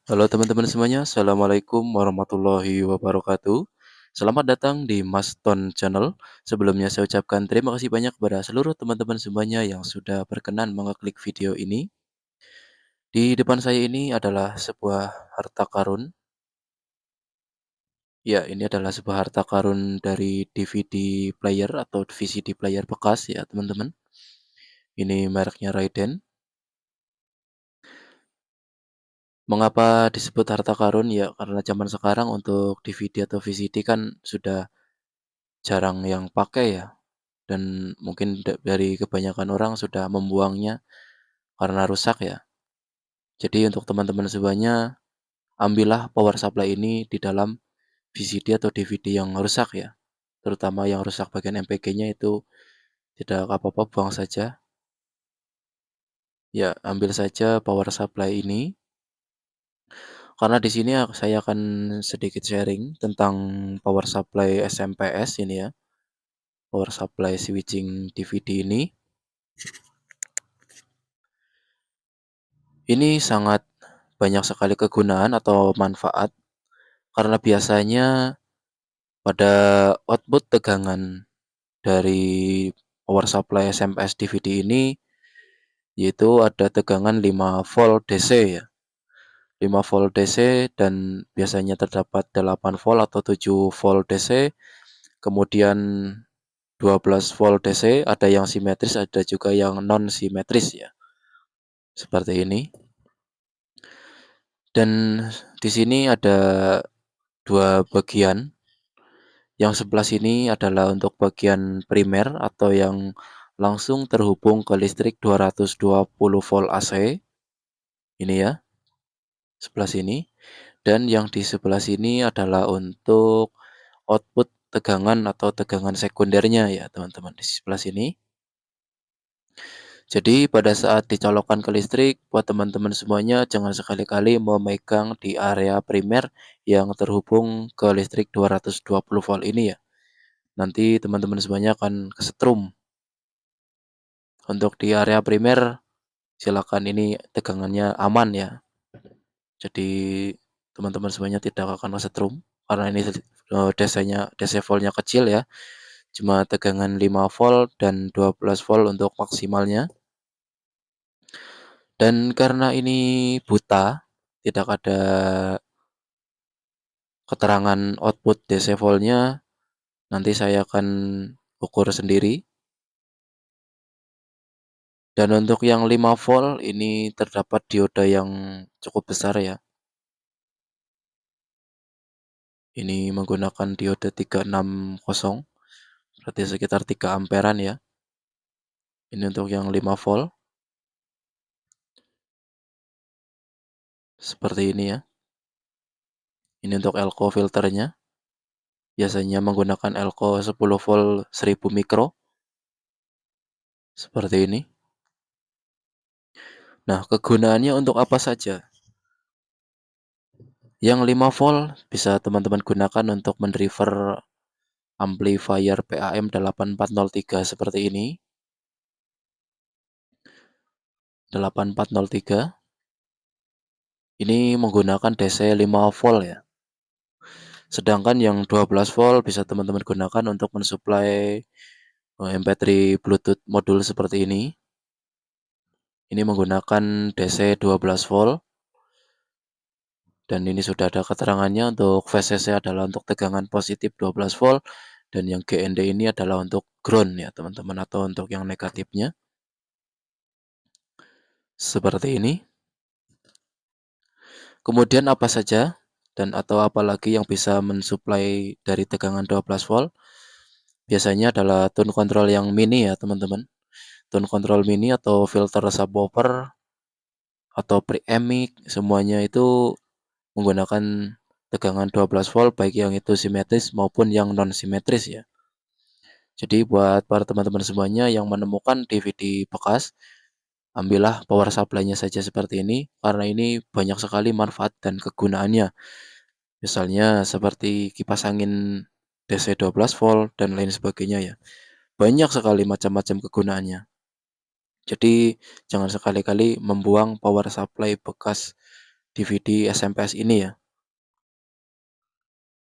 Halo teman-teman semuanya, Assalamualaikum warahmatullahi wabarakatuh. Selamat datang di Maston Channel. Sebelumnya saya ucapkan terima kasih banyak kepada seluruh teman-teman semuanya yang sudah berkenan mengeklik video ini. Di depan saya ini adalah sebuah harta karun. Ya, ini adalah sebuah harta karun dari DVD player atau VCD player bekas ya teman-teman. Ini mereknya Raiden. Mengapa disebut harta karun? Ya, karena zaman sekarang untuk DVD atau VCD kan sudah jarang yang pakai ya. Dan mungkin dari kebanyakan orang sudah membuangnya karena rusak ya. Jadi untuk teman-teman semuanya, ambillah power supply ini di dalam VCD atau DVD yang rusak ya. Terutama yang rusak bagian MPG-nya itu tidak apa-apa, buang saja. Ya, ambil saja power supply ini. Karena di sini saya akan sedikit sharing tentang power supply SMPS ini ya. Power supply switching DVD ini. Ini sangat banyak sekali kegunaan atau manfaat karena biasanya pada output tegangan dari power supply SMS DVD ini yaitu ada tegangan 5 volt DC ya. 5 volt DC dan biasanya terdapat 8 volt atau 7 volt DC, kemudian 12 volt DC, ada yang simetris, ada juga yang non simetris ya. Seperti ini. Dan di sini ada dua bagian. Yang sebelah sini adalah untuk bagian primer atau yang langsung terhubung ke listrik 220 volt AC. Ini ya, sebelah sini. Dan yang di sebelah sini adalah untuk output tegangan atau tegangan sekundernya ya, teman-teman. Di sebelah sini. Jadi pada saat dicolokkan ke listrik, buat teman-teman semuanya jangan sekali-kali memegang di area primer yang terhubung ke listrik 220 volt ini ya. Nanti teman-teman semuanya akan kesetrum. Untuk di area primer, silakan ini tegangannya aman ya. Jadi teman-teman semuanya tidak akan kesetrum karena ini DC voltnya kecil ya. Cuma tegangan 5 volt dan 12 volt untuk maksimalnya. Dan karena ini buta, tidak ada keterangan output DC voltnya, nanti saya akan ukur sendiri. Dan untuk yang 5 volt ini terdapat dioda yang cukup besar ya. Ini menggunakan diode 360, berarti sekitar 3 amperan ya. Ini untuk yang 5 volt. Seperti ini ya. Ini untuk elko filternya. Biasanya menggunakan elko 10 volt 1000 mikro. Seperti ini. Nah, kegunaannya untuk apa saja? Yang 5 volt bisa teman-teman gunakan untuk mendriver amplifier PAM 8403 seperti ini. 8403. Ini menggunakan DC 5 volt ya. Sedangkan yang 12 volt bisa teman-teman gunakan untuk mensuplai MP3 Bluetooth modul seperti ini. Ini menggunakan DC 12 volt. Dan ini sudah ada keterangannya. Untuk VCC adalah untuk tegangan positif 12 volt. Dan yang GND ini adalah untuk ground ya teman-teman, atau untuk yang negatifnya. Seperti ini. Kemudian apa saja dan atau apalagi yang bisa mensuplai dari tegangan 12 volt? Biasanya adalah tone control yang mini ya teman-teman. Tone control mini atau filter subwoofer atau preamp mic, semuanya itu menggunakan tegangan 12 volt baik yang itu simetris maupun yang non simetris ya. Jadi buat para teman-teman semuanya yang menemukan DVD bekas, ambillah power supply-nya saja seperti ini karena ini banyak sekali manfaat dan kegunaannya. Misalnya seperti kipas angin DC 12 volt dan lain sebagainya ya. Banyak sekali macam-macam kegunaannya. Jadi jangan sekali-kali membuang power supply bekas DVD SMPS ini ya.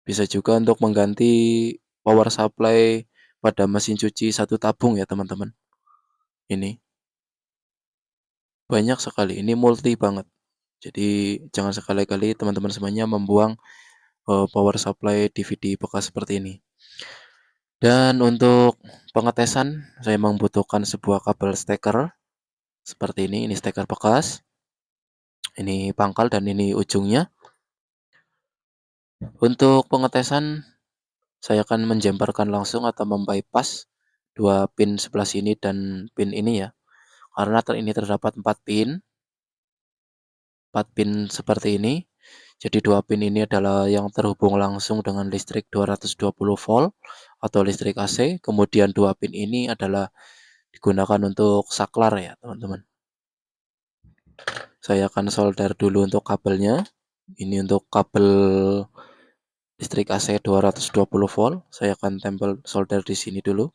Bisa juga untuk mengganti power supply pada mesin cuci satu tabung ya teman-teman. Ini banyak sekali, ini multi banget. Jadi jangan sekali-kali teman-teman semuanya membuang power supply DVD bekas seperti ini. Dan untuk pengetesan saya membutuhkan sebuah kabel steker seperti ini steker bekas. Ini pangkal dan ini ujungnya. Untuk pengetesan saya akan menjemparkan langsung atau membypass dua pin sebelah sini dan pin ini ya. Karena ini terdapat 4 pin. 4 pin seperti ini. Jadi dua pin ini adalah yang terhubung langsung dengan listrik 220 volt atau listrik AC. Kemudian dua pin ini adalah digunakan untuk saklar ya teman-teman. Saya akan solder dulu untuk kabelnya. Ini untuk kabel listrik AC 220 volt. Saya akan tempel solder di sini dulu.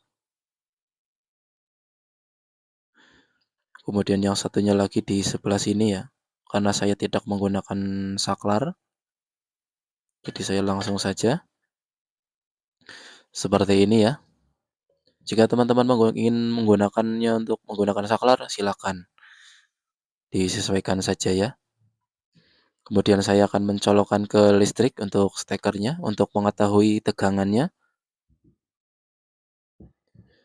Kemudian yang satunya lagi di sebelah sini ya. Karena saya tidak menggunakan saklar. Jadi saya langsung saja. Seperti ini ya. Jika teman-teman ingin menggunakannya untuk menggunakan saklar, silakan. Disesuaikan saja ya. Kemudian saya akan mencolokkan ke listrik untuk stekernya untuk mengetahui tegangannya.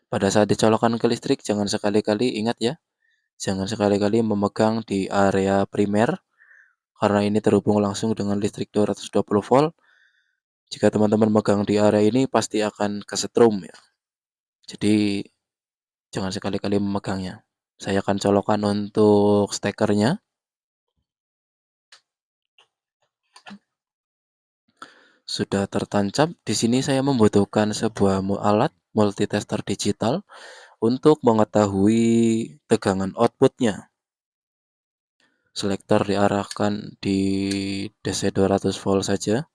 Pada saat dicolokkan ke listrik, jangan sekali-kali ingat ya. Jangan sekali-kali memegang di area primer karena ini terhubung langsung dengan listrik 220 volt. Jika teman-teman megang di area ini pasti akan kesetrum ya. Jadi jangan sekali-kali memegangnya. Saya akan colokkan untuk stekernya. Sudah tertancap. Di sini saya membutuhkan sebuah alat multitester digital untuk mengetahui tegangan outputnya. Selektor diarahkan di DC 200 volt saja.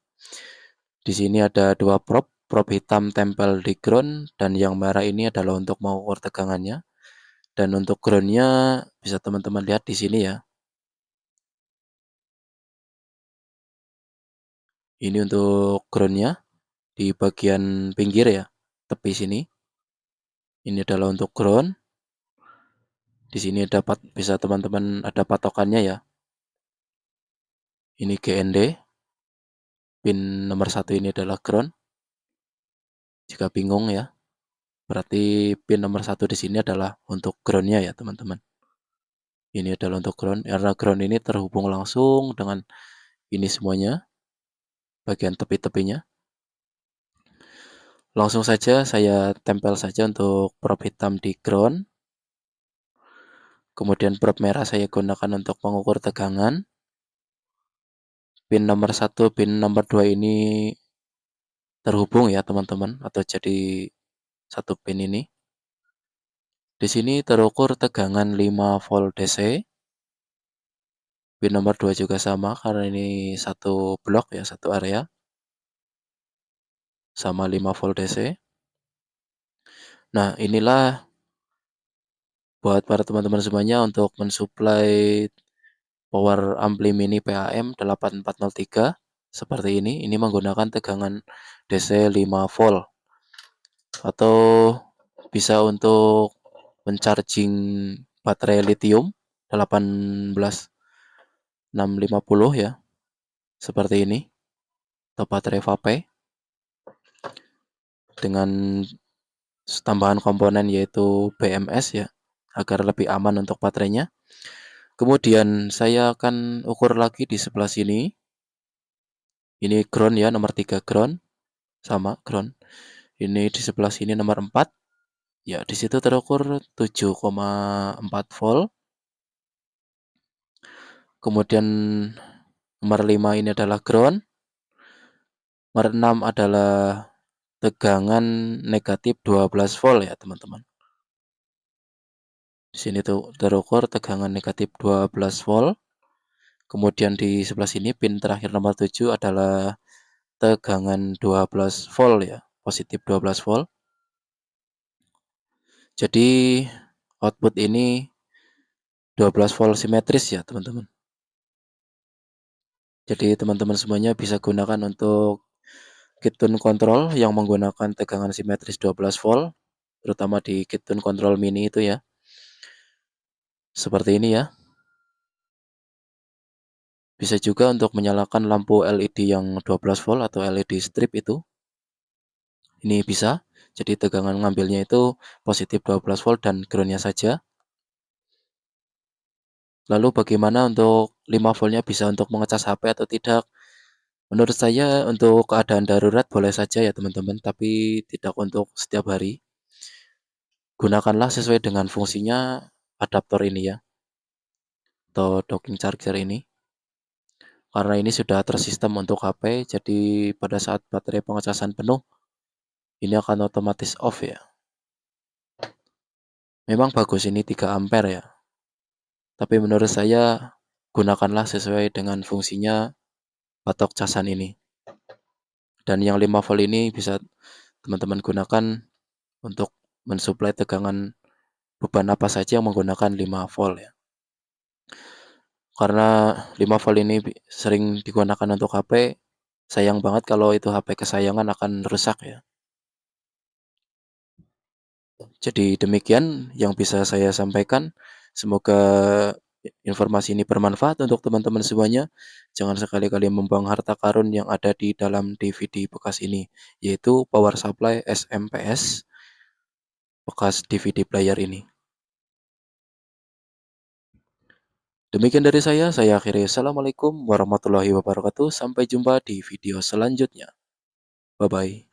Di sini ada dua prop hitam tempel di ground dan yang merah ini adalah untuk mengukur tegangannya. Dan untuk groundnya bisa teman-teman lihat di sini ya. Ini untuk groundnya di bagian pinggir ya, tepi sini. Ini adalah untuk ground. Di sini dapat bisa teman-teman ada patokannya ya. Ini GND. Pin nomor 1 ini adalah ground. Jika bingung ya, berarti pin nomor 1 di sini adalah untuk groundnya ya teman-teman. Ini adalah untuk ground. Karena ground ini terhubung langsung dengan ini semuanya, bagian tepi-tepinya. Langsung saja saya tempel saja untuk prop hitam di ground. Kemudian prop merah saya gunakan untuk mengukur tegangan. Pin nomor 1, pin nomor 2 ini terhubung ya teman-teman, atau jadi satu pin ini. Di sini terukur tegangan 5 volt DC. Pin nomor 2 juga sama karena ini satu blok ya, satu area. Sama 5 volt DC. Nah, inilah buat para teman-teman semuanya untuk mensuplai power ampli mini PAM 8403 seperti ini. Ini menggunakan tegangan DC 5 volt atau bisa untuk mencharging baterai lithium 18650 ya. Seperti ini. Atau baterai vape dengan tambahan komponen yaitu BMS ya, agar lebih aman untuk baterainya. Kemudian saya akan ukur lagi di sebelah sini. Ini ground ya, nomor 3 ground. Sama ground. Ini di sebelah sini nomor 4. Ya, di situ terukur 7,4 volt. Kemudian nomor 5 ini adalah ground. Nomor 6 adalah tegangan negatif 12 volt ya, teman-teman. Di sini tuh terukur tegangan negatif 12 volt. Kemudian di sebelah sini pin terakhir nomor 7 adalah tegangan 12 volt ya, positif 12 volt. Jadi output ini 12 volt simetris ya, teman-teman. Jadi teman-teman semuanya bisa gunakan untuk kit tune control yang menggunakan tegangan simetris 12 volt, terutama di kit tune control mini itu ya. Seperti ini ya. Bisa juga untuk menyalakan lampu LED yang 12 volt atau LED strip itu. Ini bisa. Jadi tegangan ngambilnya itu positif 12 volt dan groundnya saja. Lalu bagaimana untuk 5 voltnya bisa untuk mengecas HP atau tidak? Menurut saya untuk keadaan darurat boleh saja ya teman-teman, tapi tidak untuk setiap hari. Gunakanlah sesuai dengan fungsinya adaptor ini ya, atau docking charger ini. Karena ini sudah tersistem untuk HP, jadi pada saat baterai pengecasan penuh, ini akan otomatis off ya. Memang bagus ini 3 ampere ya, tapi menurut saya gunakanlah sesuai dengan fungsinya patok casan ini. Dan yang 5 volt ini bisa teman-teman gunakan untuk mensuplai tegangan beban apa saja yang menggunakan 5 volt ya. Karena 5 volt ini sering digunakan untuk HP, sayang banget kalau itu HP kesayangan akan rusak ya. Jadi demikian yang bisa saya sampaikan. Semoga informasi ini bermanfaat untuk teman-teman semuanya. Jangan sekali-kali membuang harta karun yang ada di dalam DVD bekas ini, yaitu power supply SMPS bekas DVD player ini. Demikian dari saya akhiri. Assalamualaikum warahmatullahi wabarakatuh. Sampai jumpa di video selanjutnya. Bye-bye.